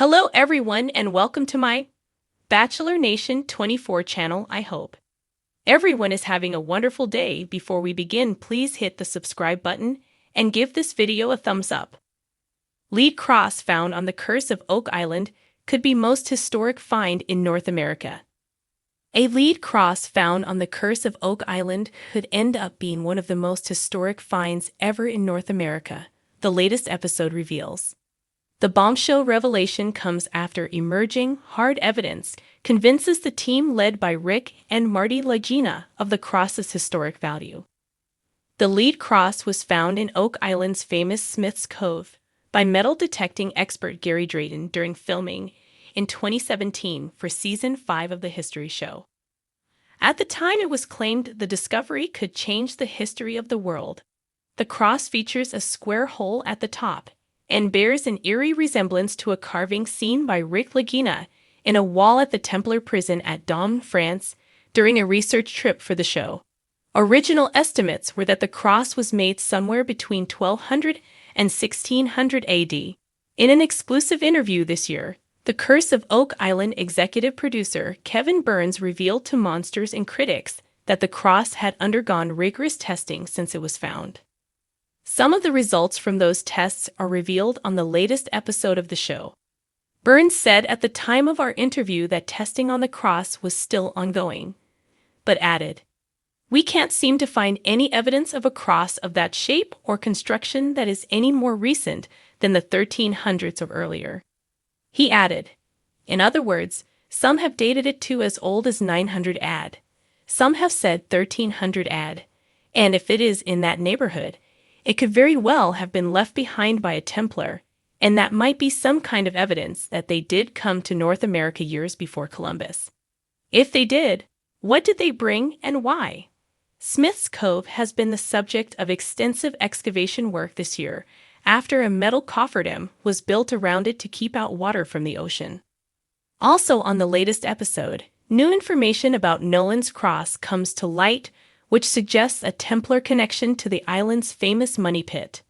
Hello everyone and welcome to my Bachelor Nation 24 channel. I hope everyone is having a wonderful day. Before we begin, please hit the subscribe button and give this video a thumbs up. Lead cross found on the Curse of Oak Island could be most historic find in North America. A lead cross found on the Curse of Oak Island could end up being one of the most historic finds ever in North America, the latest episode reveals. The bombshell revelation comes after emerging hard evidence convinces the team led by Rick and Marty Lagina of the cross's historic value. The lead cross was found in Oak Island's famous Smith's Cove by metal detecting expert Gary Drayton during filming in 2017 for Season 5 of the History Show. At the time, it was claimed the discovery could change the history of the world. The cross features a square hole at the top and bears an eerie resemblance to a carving seen by Rick Lagina in a wall at the Templar prison at Dom, France, during a research trip for the show. Original estimates were that the cross was made somewhere between 1200 and 1600 AD. In an exclusive interview this year, the Curse of Oak Island executive producer Kevin Burns revealed to Monsters and critics that the cross had undergone rigorous testing since it was found. Some of the results from those tests are revealed on the latest episode of the show. Burns said at the time of our interview that testing on the cross was still ongoing, but added, "We can't seem to find any evidence of a cross of that shape or construction that is any more recent than the 1300s or earlier." He added, "In other words, some have dated it to as old as 900 AD. Some have said 1300 AD, and if it is in that neighborhood, it could very well have been left behind by a Templar, and that might be some kind of evidence that they did come to North America years before Columbus. If they did, what did they bring and why?" Smith's Cove has been the subject of extensive excavation work this year after a metal cofferdam was built around it to keep out water from the ocean. Also on the latest episode, new information about Nolan's Cross comes to light, which suggests a Templar connection to the island's famous money pit.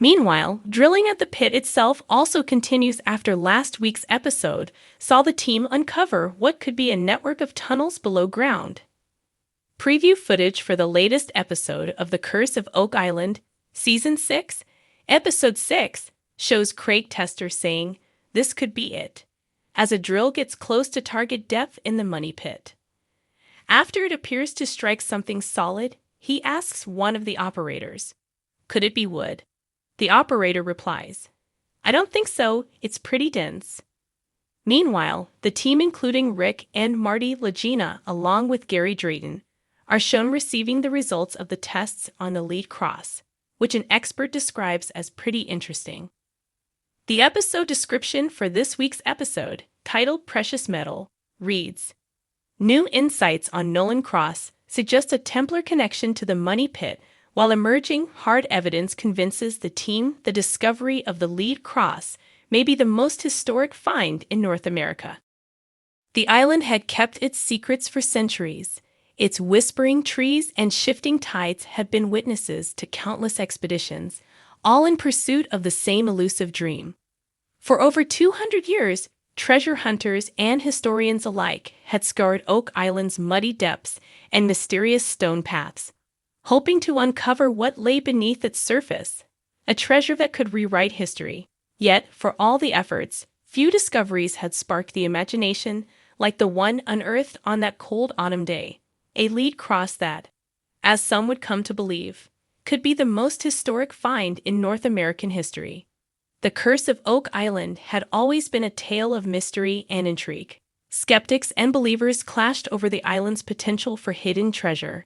Meanwhile, drilling at the pit itself also continues after last week's episode saw the team uncover what could be a network of tunnels below ground. Preview footage for the latest episode of The Curse of Oak Island, Season 6, Episode 6, shows Craig Tester saying, "This could be it," as a drill gets close to target depth in the money pit. After it appears to strike something solid, he asks one of the operators, "Could it be wood?" The operator replies, "I don't think so, it's pretty dense." Meanwhile, the team including Rick and Marty Lagina along with Gary Drayton are shown receiving the results of the tests on the lead cross, which an expert describes as pretty interesting. The episode description for this week's episode, titled Precious Metal, reads, "New insights on Nolan Cross suggest a Templar connection to the money pit, while emerging hard evidence convinces the team the discovery of the lead cross may be the most historic find in North America." The island had kept its secrets for centuries. Its whispering trees and shifting tides had been witnesses to countless expeditions, all in pursuit of the same elusive dream. For over 200 years, treasure hunters and historians alike had scoured Oak Island's muddy depths and mysterious stone paths, hoping to uncover what lay beneath its surface, a treasure that could rewrite history. Yet, for all the efforts, few discoveries had sparked the imagination like the one unearthed on that cold autumn day, a lead cross that, as some would come to believe, could be the most historic find in North American history. The Curse of Oak Island had always been a tale of mystery and intrigue. Skeptics and believers clashed over the island's potential for hidden treasure.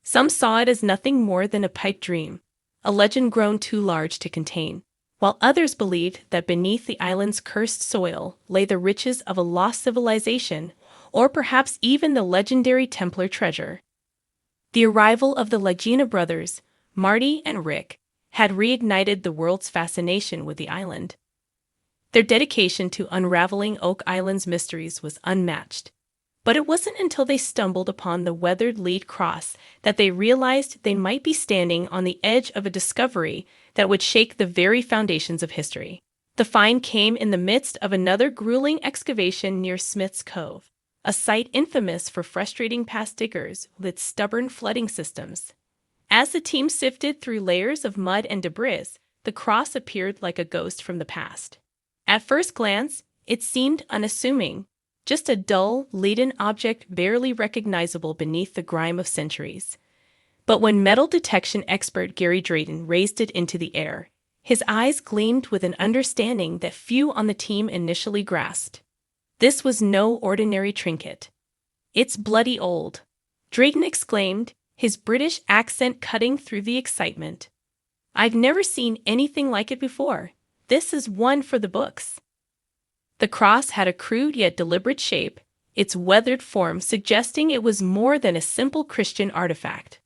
Some saw it as nothing more than a pipe dream, a legend grown too large to contain, while others believed that beneath the island's cursed soil lay the riches of a lost civilization, or perhaps even the legendary Templar treasure. The arrival of the Lagina brothers, Marty and Rick, had reignited the world's fascination with the island. Their dedication to unraveling Oak Island's mysteries was unmatched. But it wasn't until they stumbled upon the weathered lead cross that they realized they might be standing on the edge of a discovery that would shake the very foundations of history. The find came in the midst of another grueling excavation near Smith's Cove, a site infamous for frustrating past diggers with its stubborn flooding systems. As the team sifted through layers of mud and debris, the cross appeared like a ghost from the past. At first glance, it seemed unassuming, just a dull, leaden object barely recognizable beneath the grime of centuries. But when metal detection expert Gary Drayton raised it into the air, his eyes gleamed with an understanding that few on the team initially grasped. This was no ordinary trinket. "It's bloody old," Drayton exclaimed, his British accent cutting through the excitement. "I've never seen anything like it before. This is one for the books." The cross had a crude yet deliberate shape, its weathered form suggesting it was more than a simple Christian artifact.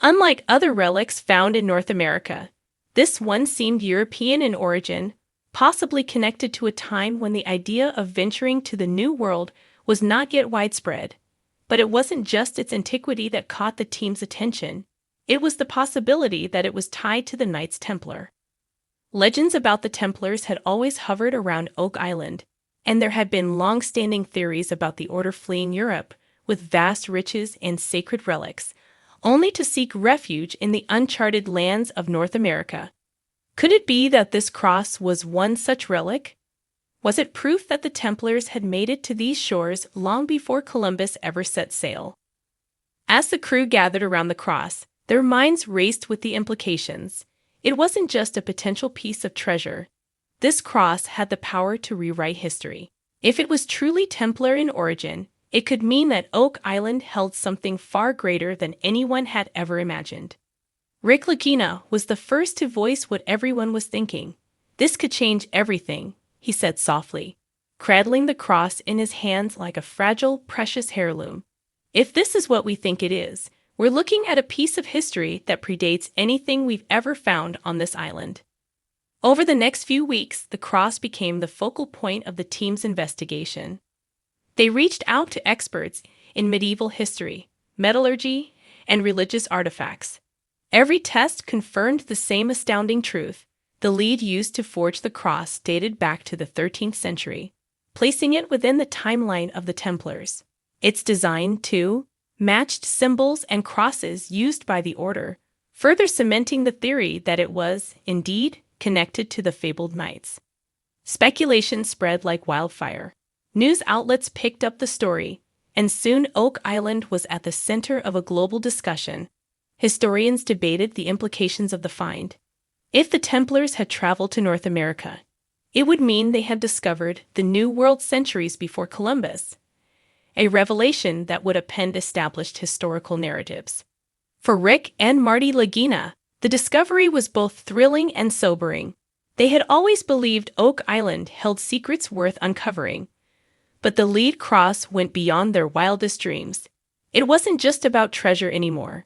Unlike other relics found in North America, this one seemed European in origin, possibly connected to a time when the idea of venturing to the New World was not yet widespread. But it wasn't just its antiquity that caught the team's attention. It was the possibility that it was tied to the Knights Templar. Legends about the Templars had always hovered around Oak Island, and there had been long-standing theories about the order fleeing Europe with vast riches and sacred relics, only to seek refuge in the uncharted lands of North America. Could it be that this cross was one such relic? Was it proof that the Templars had made it to these shores long before Columbus ever set sail? As the crew gathered around the cross, their minds raced with the implications. It wasn't just a potential piece of treasure. This cross had the power to rewrite history. If it was truly Templar in origin, it could mean that Oak Island held something far greater than anyone had ever imagined. Rick Lagina was the first to voice what everyone was thinking. "This could change everything," he said softly, cradling the cross in his hands like a fragile, precious heirloom. "If this is what we think it is, we're looking at a piece of history that predates anything we've ever found on this island." Over the next few weeks, the cross became the focal point of the team's investigation. They reached out to experts in medieval history, metallurgy, and religious artifacts. Every test confirmed the same astounding truth. The lead used to forge the cross dated back to the 13th century, placing it within the timeline of the Templars. Its design, too, matched symbols and crosses used by the order, further cementing the theory that it was, indeed, connected to the fabled knights. Speculation spread like wildfire. News outlets picked up the story, and soon Oak Island was at the center of a global discussion. Historians debated the implications of the find. If the Templars had traveled to North America, it would mean they had discovered the New World centuries before Columbus, a revelation that would append established historical narratives. For Rick and Marty Lagina, the discovery was both thrilling and sobering. They had always believed Oak Island held secrets worth uncovering, but the lead cross went beyond their wildest dreams. It wasn't just about treasure anymore.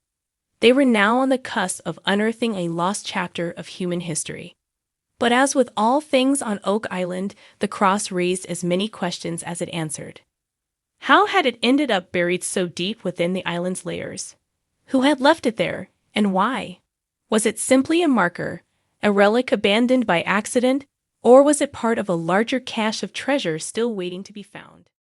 They were now on the cusp of unearthing a lost chapter of human history. But as with all things on Oak Island, the cross raised as many questions as it answered. How had it ended up buried so deep within the island's layers? Who had left it there, and why? Was it simply a marker, a relic abandoned by accident, or was it part of a larger cache of treasure still waiting to be found?